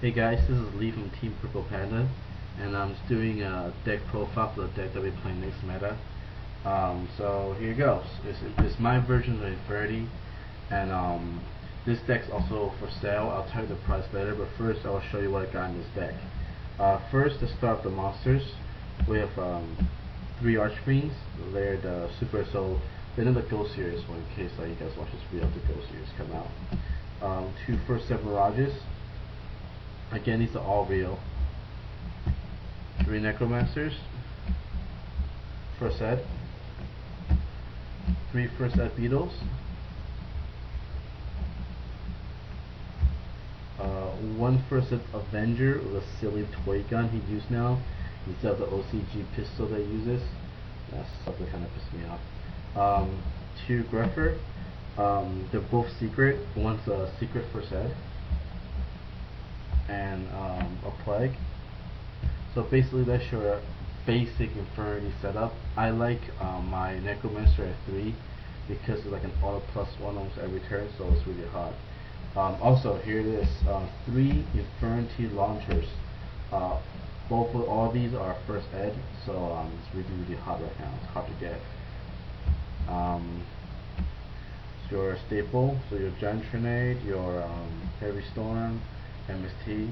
Hey guys, this is Lee from Team Purple Panda, and I'm just doing a deck profile for the deck that we play next meta. So here goes. This is my version of Infernity, and this deck's also for sale. I'll tell you the price later, but first I'll show you what I got in this deck. First, to start the monsters, we have 3 Archfiends, they're the super, so they're in the Ghost series, in case you guys watch this video of the Ghost series come out. 2 First Set Mirages. Again, these are all real. 3 Necromancers, first ed. 3 first ed Beetles. 1 first ed Avenger with a silly toy gun he used now instead of the OCG pistol that he uses. That's something kind of pissed me off. 2 Greffer. They're both secret. One's a secret first ed. And a Plague. So basically that's your basic Infernity setup. I like my Necromancer at 3 because it's like an auto +1 almost every turn, so it's really hot. Also, here it is, 3 Infernity launchers. All these are first ed, so it's really hot right now. It's hard to get. It's your staple, so your Giant Grenade, your Heavy Storm, MST.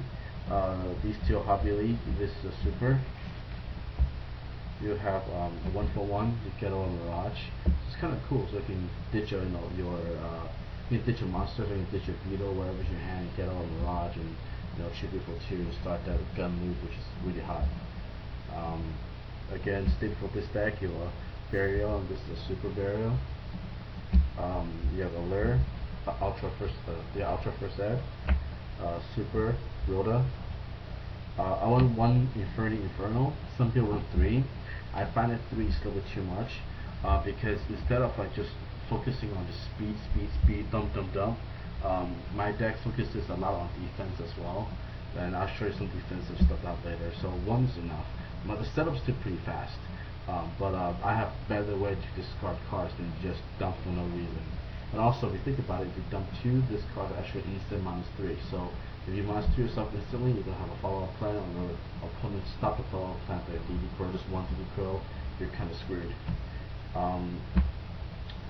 These 2 are Hobby Elite. This is a super. You have a 1-for-1. You get on Mirage. It's kind of cool. So you can ditch your you can ditch a monster, or you can ditch your beetle, whatever's in your hand. You get on Mirage and shoot it for 2 and start that gun move, which is really hot. Again, staple for this deck, you have Burial, and this is a super Burial. You have Allure, Ultra first ed. Super Rhoda. I want 1 Infernity Inferno. Some people want 3. I find that 3 is a little bit too much because instead of just focusing on just speed, dump, my deck focuses a lot on defense as well, and I'll show you some defensive stuff out later. So 1 is enough. But the setup's still pretty fast, but I have better way to discard cards than just dump for no reason. And also, if you think about it, if you dump 2, this card actually instant -3. So if you -3 yourself instantly, you're gonna have a follow-up plan, or another opponent stop the follow-up plan by a DD Crow, just 1 DD Crow, you're kind of screwed.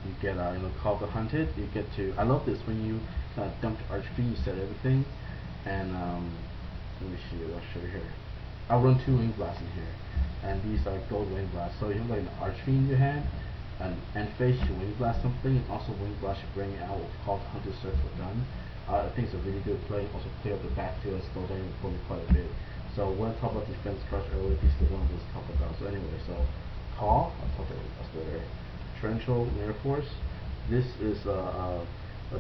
You get Call the Hunted. You get to, I love this when you dump Archfiend, you set everything, and let me see, I'll show you here. I'll run 2 Wing Blasts in here, and these are gold Wing Blasts. So you have like an Archfiend in your hand, and end phase you Wing Blast something, and also Wing Blast you bring it out with Call the Hunted Search for Gun. I think it's a really good play. Also clear up the backfield and slow down your opponent quite a bit. So when I talk about defense cards earlier, these are one of those talk about. So anyway, so Call, I'll talk about that later. Torrential Mirror Force. This is a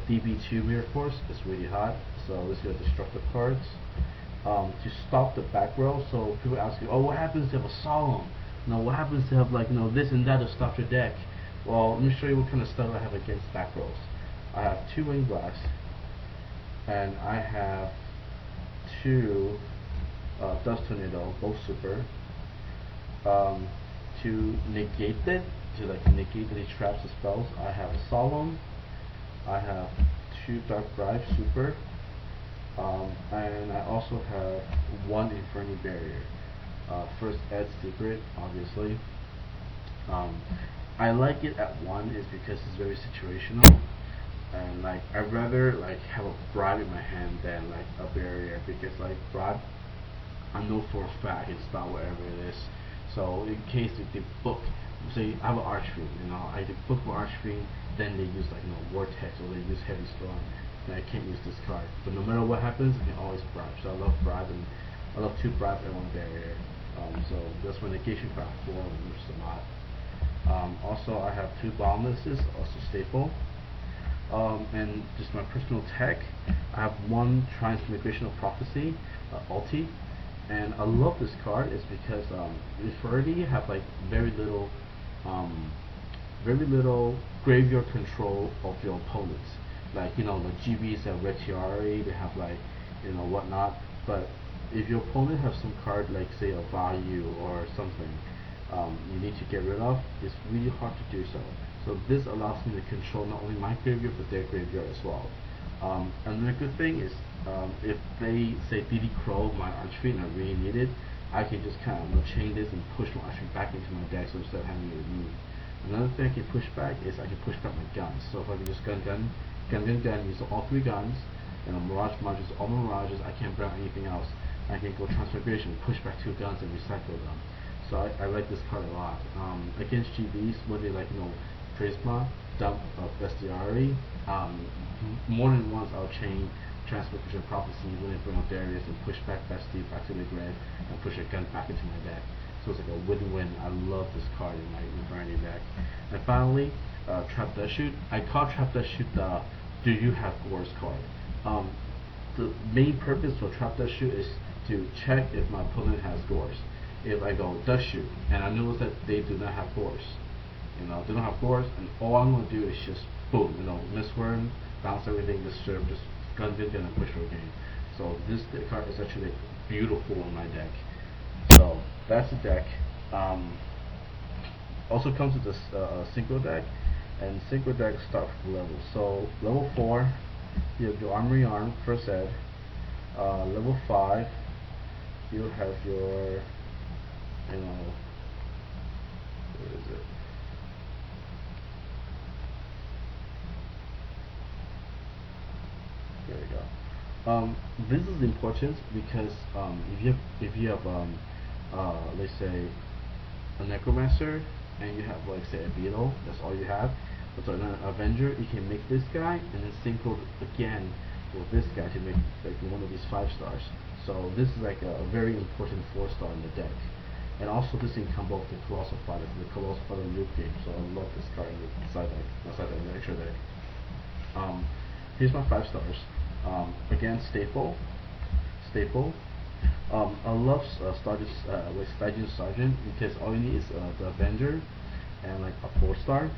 DB2 Mirror Force. It's really hot. So this is your destructive cards. To stop the back row. So people ask you, oh, what happens to have a Solemn? What happens to have this and that to stop your deck? Well, let me show you what kind of stuff I have against back rows. I have 2 Wing Blasts, and I have 2 Dust Tornado, both super. To negate it, to negate any traps or spells, I have a Solemn, I have 2 Dark Bribe super, and I also have 1 Infernity Barrier. First ed secret, obviously. I like it at 1 is because it's very situational, and I'd rather have a bribe in my hand than a barrier, because bribe, I know for a fact I can stop wherever it is. So in case if they book, say I have an Archfiend, I can book for Archfiend, then they use Vortex, or they use Heavy Storm, and I can't use this card. But no matter what happens, I can always bribe. So I love bribe, and I love 2 bribe and 1 barrier. So that's my negation card 4, which is a lot. Also, I have 2 Boundlesses, also staple. And just my personal tech, I have 1 Transmigrational Prophecy, ulti. And I love this card is because Infernity have very little graveyard control of your opponents. The GBs have Red Tiara, they have whatnot. But if your opponent has some card say a value or something you need to get rid of, it's really hard to do so. So this allows me to control not only my graveyard but their graveyard as well. Another good thing is if they say DD Crow my archery and I really need it, I can just kind of chain this and push my archery back into my deck, so instead of having it removed. Another thing I can push back is I can push back my guns. So if I can just gun, use all 3 guns, and a Mirage use all my Mirages, I can't bring out anything else. I can go Transmigration, push back 2 guns and recycle them. So I like this card a lot. Against GBs, when they Prisma, dump Bestiary, more than once I'll chain Transmigration Prophecy when they bring out Darius and push back Bestie back to the grave and push a gun back into my deck. So it's like a win-win. I love this card in my Infernity deck. And finally, Trap Death Shoot. I call Trap Death Shoot the Do You Have Gores card. The main purpose for Trap Death Shoot is to check if my opponent has Gores. If I go Death Shoot and I notice that they do not have Gores, they don't have Gores, and all I'm going to do is just boom, Mistworm, bounce everything, just gun and push for a game. So this card is actually beautiful in my deck. So that's the deck. Also comes with this synchro deck, and synchro deck start from levels. So level 4, you have your Armory Arm, first ed. Level 5, you have your, where is it? There we go. This is important because if you have let's say a Necromancer and you have say a Beetle, that's all you have. But so an Avenger, you can make this guy and then synchro again with this guy to make one of these 5 stars. So this is a very important 4-star in the deck. And also this in combo with the Colossal Fighter, Loop game. So I love this card inside the extra deck. Here's my 5 stars. Again, Staple. I love Stygian Sergeant because all you need is the Avenger and a 4-star,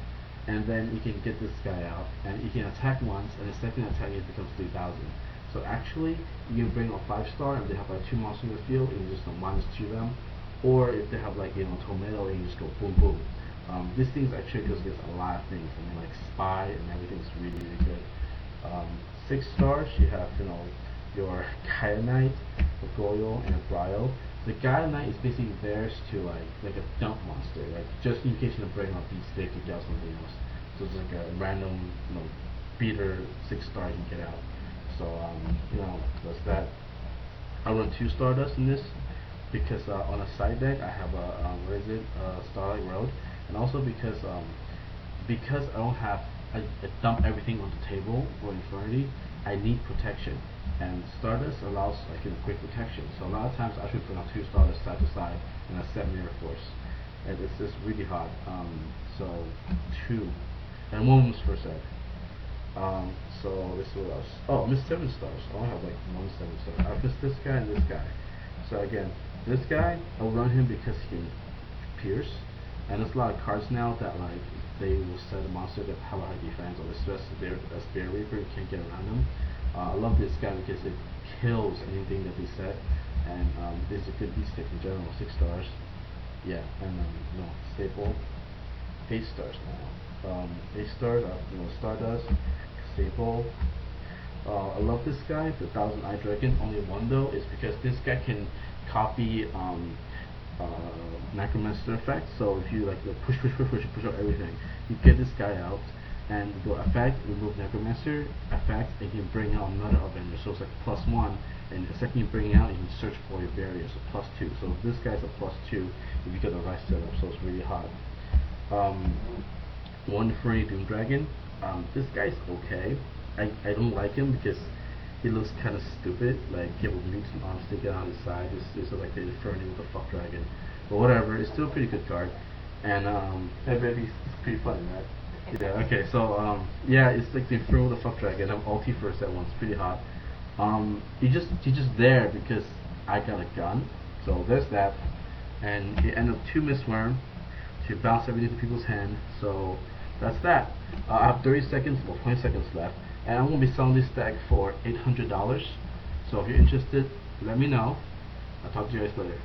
and then you can get this guy out and you can attack once, and the second attack it becomes 3,000. So actually you can bring a 5-star and they have 2 monsters in the field and you just -2 them, or if they have Tornado and you just go boom boom. This thing actually goes against a lot of things. Spy and everything's really good. 6 stars, you have your Gaia Knight, a Goyle, and a Bryo. The Gaia Knight is basically theirs to like a dump monster, just in case you bring out these sticks or get something else. So it's like a random beater 6-star you can get out. So that's that. I run 2 Stardust in this because on a side deck I have a Starlight Road, and also because I don't have I dump everything on the table for Infernity, I need protection, and Stardust allows quick protection. So a lot of times I should put on 2 Stardust side to side and I set Mirror Force, and it's just really hot. So 2, and 1 was first ed. So let's see what else. Oh, I missed 7 stars. I only have 1 7-star. I missed this guy and this guy. So again, this guy, I'll run him because he can pierce, and there's a lot of cards now that they will set a monster that have a high defense, or a Spear Reaper, you can't get around them. I love this guy because it kills anything that they set, and this is a good beast stick in general. 6 stars. Yeah, and Staple. 8 stars now. 8 stars, Stardust, Staple. I love this guy, the 1000-Eye Dragon. Only 1 though is because this guy can copy Necromancer effect. So if you push out everything, you get this guy out, and the effect remove Necromancer effect, and you can bring out another Avenger. So it's +1, and the second you bring it out, you can search for your barrier, so +2. So this guy's a +2 if you get the right setup. So it's really hot. 1 free Doom Dragon. This guy's okay. I don't like him because he looks kind of stupid, he have a mutant arm sticking out his side. It's like the Infernity with the fuck dragon, but whatever. It's still a pretty good card, and hey baby, it's pretty funny, right? Yeah. Okay. So yeah, it's like the Infernity with the fuck dragon. I'm ulti first at once, pretty hot. He's just there because I got a gun. So there's that, and you end up 2 Mistworm to bounce everything to people's hand. So that's that. I have 30 seconds or 20 seconds left, and I'm going to be selling this deck for $800. So if you're interested, let me know. I'll talk to you guys later.